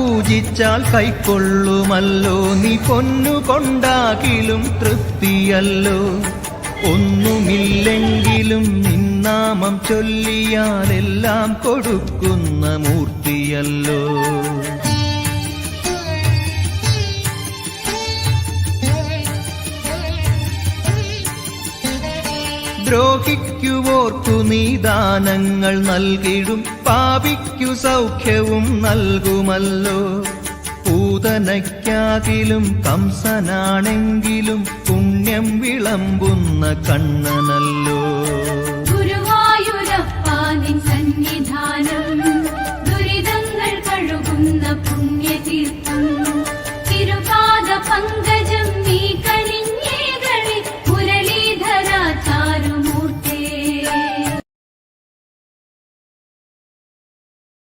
പൂജിച്ചാൽ കൈക്കൊള്ളുമല്ലോ നീ പൊന്നു കൊണ്ടാകിലും തൃപ്തിയല്ലോ. ഒന്നുമില്ലെങ്കിലും നിന്നാമം ചൊല്ലിയാലെല്ലാം കൊടുക്കുന്ന മൂർത്തിയല്ലോ. ദ്രോഹിക്കുവോർക്കു നീ ദാനങ്ങൾ നൽകിടും, പാപിക്കു സൗഖ്യവും നൽകുമല്ലോ. പൂതനയ്ക്കാകിലും കംസനാണെങ്കിലും പുണ്യം വിളമ്പുന്ന കണ്ണനല്ലോ.